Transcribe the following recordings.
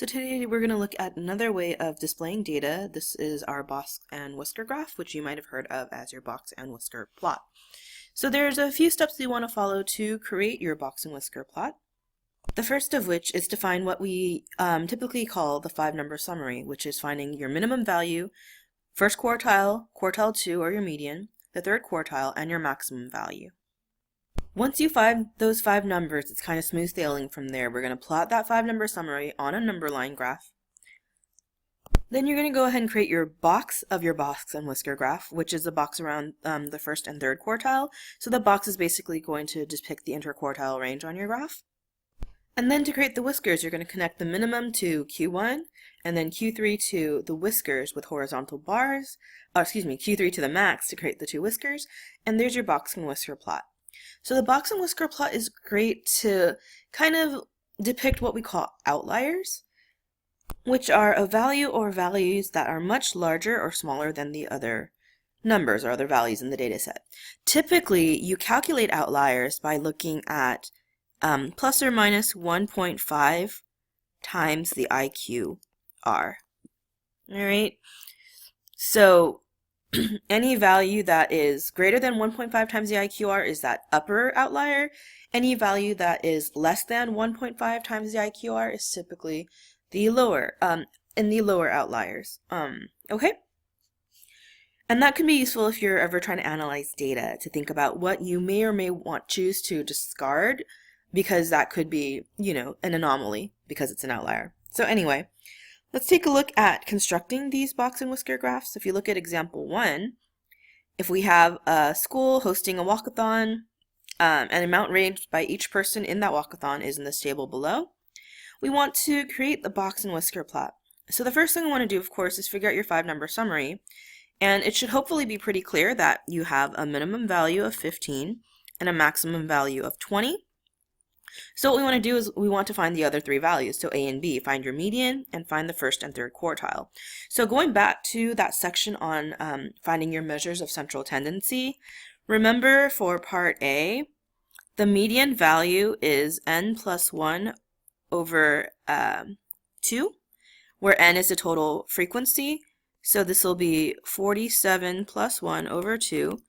So today we're going to look at another way of displaying data. This is our Box and Whisker graph, which you might have heard of as your Box and Whisker plot. So there's a few steps you want to follow to create your Box and Whisker plot. The first of which is to find what we typically call the 5-number summary, which is finding your minimum value, first quartile, quartile 2 or your median, the third quartile, and your maximum value. Once you find those 5 numbers, it's kind of smooth sailing from there. We're going to plot that 5-number summary on a number line graph. Then you're going to go ahead and create your box of your Box and Whisker graph, which is a box around the first and third quartile. So the box is basically going to depict the interquartile range on your graph. And then to create the whiskers, you're going to connect the minimum to Q1, and then Q3 to the whiskers with horizontal bars, Q3 to the max to create the 2 whiskers, and there's your Box and Whisker plot. So the Box and Whisker plot is great to kind of depict what we call outliers, which are a value or values that are much larger or smaller than the other numbers or other values in the data set. Typically, you calculate outliers by looking at plus or minus 1.5 times the IQR. All right, so any value that is greater than 1.5 times the IQR is that upper outlier. Any value that is less than 1.5 times the IQR is typically the lower, in the lower outliers. Okay? And that can be useful if you're ever trying to analyze data, to think about what you may or may choose to discard, because that could be, an anomaly because it's an outlier. So anyway, let's take a look at constructing these Box and Whisker graphs. If you look at example 1, if we have a school hosting a walkathon, an amount raised by each person in that walkathon is in this table below. We want to create the Box and Whisker plot. So the first thing we want to do, of course, is figure out your 5-number summary. And it should hopefully be pretty clear that you have a minimum value of 15 and a maximum value of 20. So what we want to do is we want to find the other 3 values, so A and B, find your median and find the first and third quartile. So going back to that section on finding your measures of central tendency, remember for part A, the median value is n plus 1 over 2, where n is the total frequency. So this will be 47 plus 1 over 2.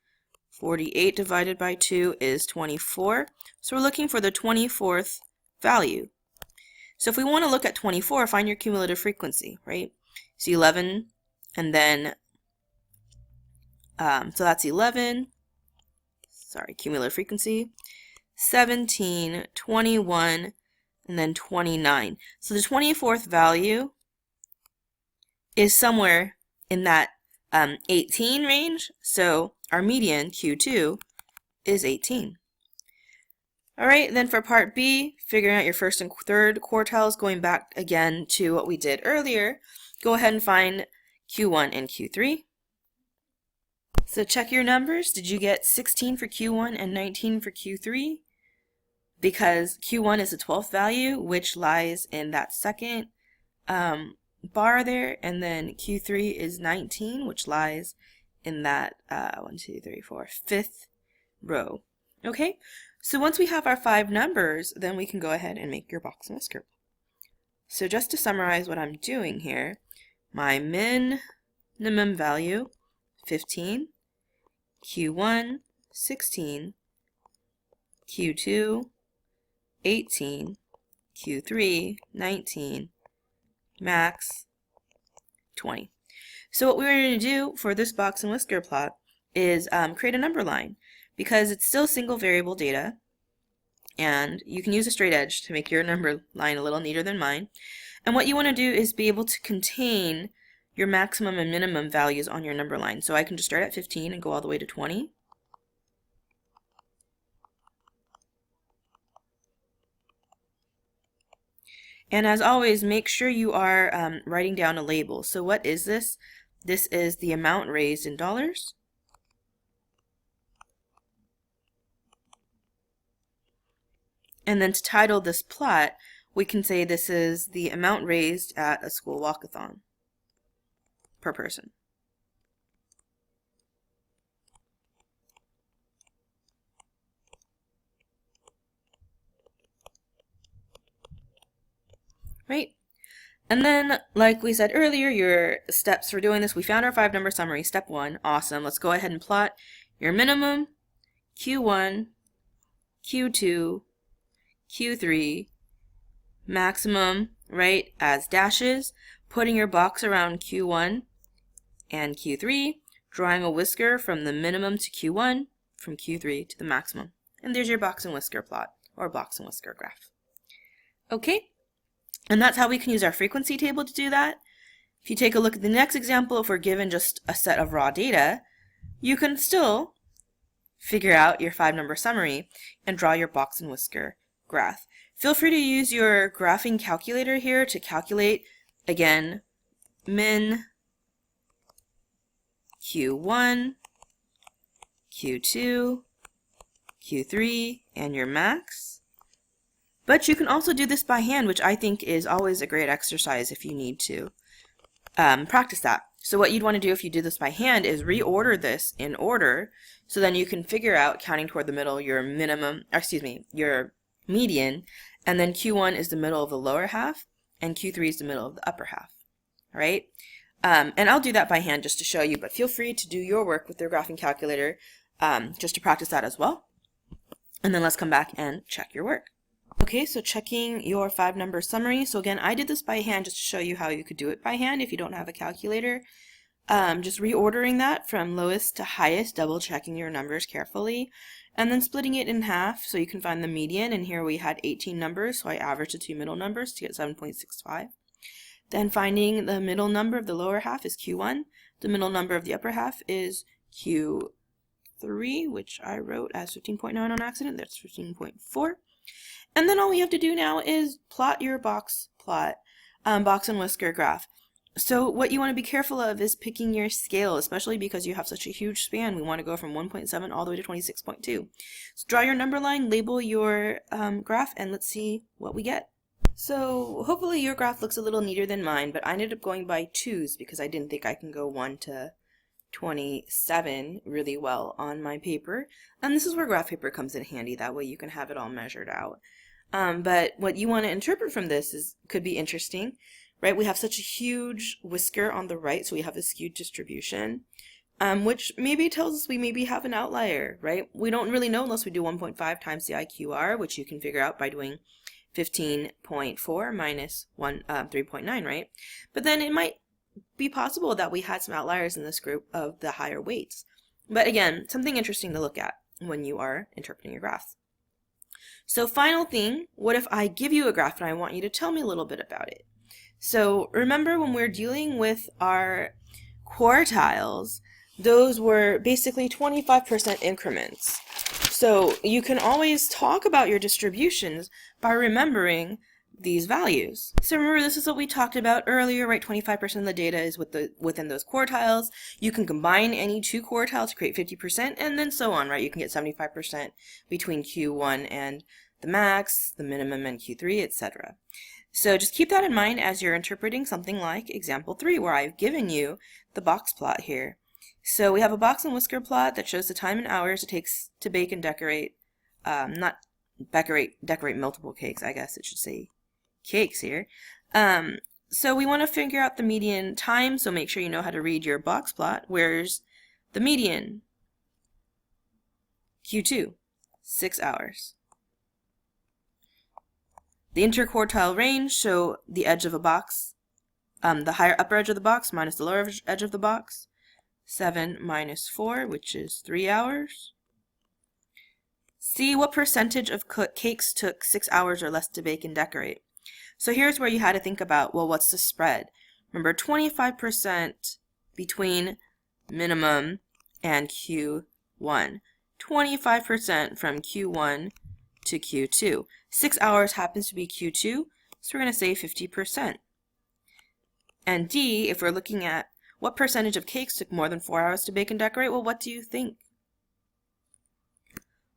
48 divided by 2 is 24. So we're looking for the 24th value. So if we want to look at 24, find your cumulative frequency, right? So 11, and then, so that's 11, cumulative frequency, 17, 21, and then 29. So the 24th value is somewhere in that 18 range, so our median, Q2, is 18. All right, then for part B, figuring out your first and third quartiles, going back again to what we did earlier, go ahead and find Q1 and Q3. So check your numbers. Did you get 16 for Q1 and 19 for Q3? Because Q1 is the 12th value, which lies in that second bar there, and then Q3 is 19, which lies in that 5th row. Okay, so once we have our 5 numbers, then we can go ahead and make your Box and Whisker. So just to summarize what I'm doing here, my minimum value 15, Q1 16, Q2 18, Q3 19, max 20. So what we're going to do for this Box and Whisker plot is create a number line, because it's still single variable data, and you can use a straight edge to make your number line a little neater than mine. And what you want to do is be able to contain your maximum and minimum values on your number line. So I can just start at 15 and go all the way to 20. And as always, make sure you are writing down a label. So what is this? This is the amount raised in dollars. And then to title this plot, we can say this is the amount raised at a school walkathon per person. Right? And then, like we said earlier, your steps for doing this, we found our 5-number summary. Step 1, awesome. Let's go ahead and plot your minimum, Q1, Q2, Q3, maximum, right, as dashes, putting your box around Q1 and Q3, drawing a whisker from the minimum to Q1, from Q3 to the maximum. And there's your box and whisker plot, or box and whisker graph. Okay, and that's how we can use our frequency table to do that. If you take a look at the next example, if we're given just a set of raw data, you can still figure out your 5-number summary and draw your box and whisker graph. Feel free to use your graphing calculator here to calculate, again, min, Q1, Q2, Q3, and your max. But you can also do this by hand, which I think is always a great exercise if you need to practice that. So what you'd want to do if you do this by hand is reorder this in order, so then you can figure out, counting toward the middle, your minimum, or excuse me, your median, and then Q1 is the middle of the lower half, and Q3 is the middle of the upper half, all right? And I'll do that by hand just to show you, but feel free to do your work with your graphing calculator just to practice that as well. And then let's come back and check your work. Okay, so checking your 5-number summary. So again, I did this by hand just to show you how you could do it by hand if you don't have a calculator. Just reordering that from lowest to highest, double checking your numbers carefully, and then splitting it in half so you can find the median. And here we had 18 numbers, so I averaged the 2 middle numbers to get 7.65. Then finding the middle number of the lower half is Q1. The middle number of the upper half is Q3, which I wrote as 15.9 on accident. That's 15.4. And then all we have to do now is plot your box and whisker graph. So what you want to be careful of is picking your scale, especially because you have such a huge span. We want to go from 1.7 all the way to 26.2. So draw your number line, label your graph, and let's see what we get. So hopefully your graph looks a little neater than mine, but I ended up going by 2s because I didn't think I can go 1 to 27 really well on my paper. And this is where graph paper comes in handy. That way you can have it all measured out. But what you want to interpret from this could be interesting, right? We have such a huge whisker on the right, so we have a skewed distribution, which maybe tells us we maybe have an outlier, right? We don't really know unless we do 1.5 times the IQR, which you can figure out by doing 15.4 minus 3.9, right? But then it might be possible that we had some outliers in this group of the higher weights. But again, something interesting to look at when you are interpreting your graphs. So final thing, what if I give you a graph and I want you to tell me a little bit about it? So remember when we're dealing with our quartiles, those were basically 25% increments. So you can always talk about your distributions by remembering these values. So remember, this is what we talked about earlier, right? 25% of the data is within those quartiles. You can combine any 2 quartiles to create 50%, and then so on, right? You can get 75% between Q1 and the max, the minimum, and Q3, etc. So just keep that in mind as you're interpreting something like example 3, where I've given you the box plot here. So we have a box and whisker plot that shows the time in hours it takes to bake and decorate, not decorate multiple cakes, I guess it should say cakes here. So we want to figure out the median time, so make sure you know how to read your box plot. Where's the median? Q2, 6 hours. The interquartile range, so the edge of a box, the higher upper edge of the box minus the lower edge of the box, 7 minus 4, which is 3 hours. See what percentage of cakes took 6 hours or less to bake and decorate. So here's where you had to think about, well, what's the spread? Remember, 25% between minimum and Q1. 25% from Q1 to Q2. 6 hours happens to be Q2, so we're going to say 50%. And D, if we're looking at what percentage of cakes took more than 4 hours to bake and decorate, well, what do you think?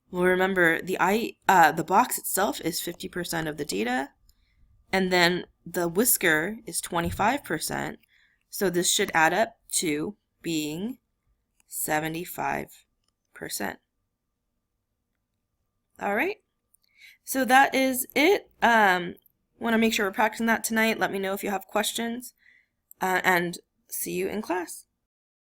Well, remember, the box itself is 50% of the data, and then the whisker is 25%, so this should add up to being 75%. All right, so that is it. Want to make sure we're practicing that tonight. Let me know if you have questions, and see you in class.